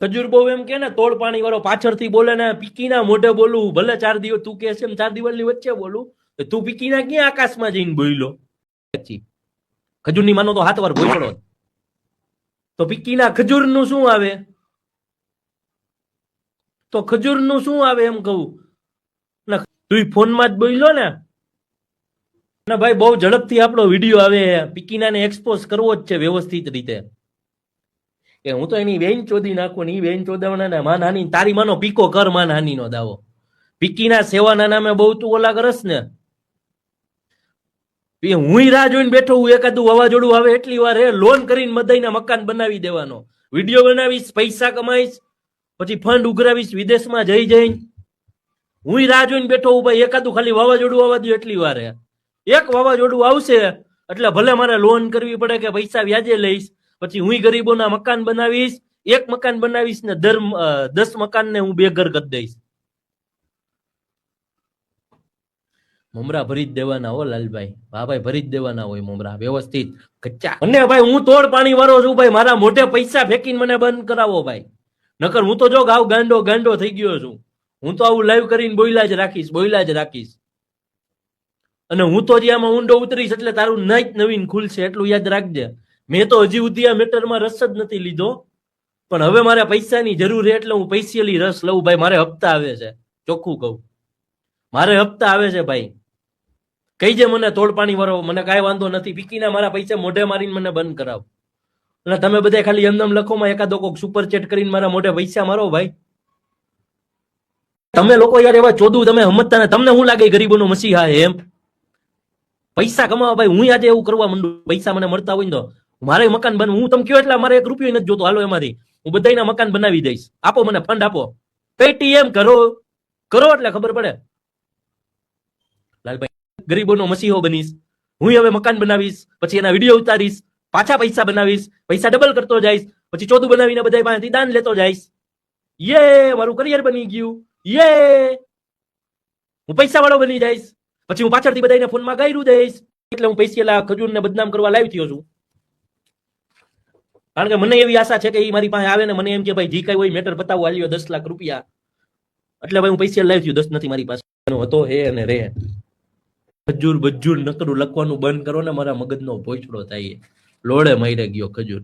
ખજૂર બહુ એમ કે ને તોડ પાણી વાળો પાછળથી બોલે ને પીકીના મોઢે બોલું, ભલે 4 દિવસ તું કે છે એમ 4 દિવાલની વચ્ચે બોલું, તું પીકીના ક્યાં આકાશમાં જઈને બોલ્યો? ખજૂરની માનો તો 7 વાર ભોસડો, તો પીકીના ખજૂરનું શું આવે? તો ખજૂરનું શું આવે એમ કહું ને? તું ફોનમાં જ બોલ્યો ને ભાઈ. બહુ ઝડપથી આપણો વિડીયો આવે, પીકીનાને એક્સપોઝ કરવો જ છે વ્યવસ્થિત રીતે. કે હું તો એની વેન ચોદી નાખું ને, વેન ચોદાવણા માનહાની, તારી માનો પીકો કર માનહાની નો દાવો. પીકીના સેવાના નામે બહુ તું ઓલા કરસ ને. હું રાહ જોઈને બેઠો હું, એકાદું વાવાઝોડું આવે એટલી વાર લોન કરીને બધાના મકાન બનાવી દેવાનો, વિડીયો બનાવીશ, પૈસા કમાઈશ, પછી ફંડ ઉઘરાવીશ વિદેશમાં જઈ જઈને. હું રાહ જોઈને બેઠો હું ભાઈ, એકાદું ખાલી વાવાઝોડું આવવા દો એટલી વાર. એક વાવાઝોડું આવશે એટલે ભલે મારે લોન કરવી પડે કે પૈસા વ્યાજે લઈશ, પછી હું ગરીબોના મકાન બનાવીશ. એક મકાન બનાવીશ ને 10 મકાન ને હું બેઘર કરી દઈશ. મમરા ભરી જ દેવાના હો લાલભાઈ, હા ભાઈ, ભરી જ દેવાના હોય મમરા વ્યવસ્થિત કચ્ચા. અને ભાઈ હું તોડ પાણી વાળો છું ભાઈ, મારા મોઢે પૈસા ફેંકીને મને બંધ કરાવો ભાઈ. નકર હું તો જો ગાવ ગાંડો થઈ ગયો છું. હું તો આવું લાઈવ કરીને બોયલા જ રાખીશ. અને હું તો જે આમાં ઊંડો ઉતરીશ એટલે તારું નાઈટ નવીન ખુલશે, એટલું યાદ રાખજે. મેં તો હજી સુધી આ મેટરમાં રસ જ નથી લીધો, પણ હવે મારે પૈસાની જરૂર છે એટલે હું પૈસેલી રસ લઉં ભાઈ. મારે હપ્તા આવે છે, ચોખ્ખું કહું, મારે હપ્તા આવે છે ભાઈ. કહીજે મને તોડ પાણી વાળો, મને કાંઈ વાંધો નથી. પીકીના મારા પૈસા મોઢે મારીને મને બંધ કરાવ. અને તમે બધા ખાલી એમનેમ લખોમાં એકાદો કોક સુપર ચેટ કરીને મારા મોઢે પૈસા મારો ભાઈ. તમે લોકો યાર એવા ચોદું, તમે સમજતા ને. તમને શું લાગે ગરીબોનો મસીહા એમ? પૈસા કમાવા ભાઈ, હું આજે એવું કરવા માંડું, પૈસા મને મળતા હોય ને તો મારે મકાન બન, હું તમે કયો એટલે મારે 1 રૂપિયો નથી જોતો, હાલો એમાંથી હું બધાના મકાન બનાવી દઈશ. આપો મને ફંડ આપો, પેટીએમ કરો એટલે ખબર પડે. લાલભાઈ ગરીબોનો મસીહો બનીશ હું. હવે મકાન બનાવીશ, પછી એના વિડીયો ઉતારીશ, પાછા પૈસા બનાવીશ, પૈસા ડબલ કરતો જઈશ, પછી ચોથું બનાવીને બધા પાસેથી દાન લેતો જઈશ. યે, મારું કરિયર બની ગયું. યે, હું પૈસા વાળો બની જઈશ. પછી હું પાછળથી બધાને ફોનમાં ગાયરું દઈશ. એટલે હું પૈસેલા ખજૂરને બદનામ કરવા લાઈવ થયો છું. કારણ કે મને એવી આશા છે કે એ મારી પાસે આવે ને મને એમ કે ભાઈ જી કઈ હોય મેટર બતાવો, આલ્યો 10 લાખ રૂપિયા. એટલે ભાઈ હું પૈસા લાઈવ થયો. 10 નથી મારી પાસે, હતો હે અને રે. ખજૂર બજૂર નકરું લખવાનું બંધ કરો ને, મારા મગજનો ભોયછડો થાય. લોડે મારી ગયો ખજૂર.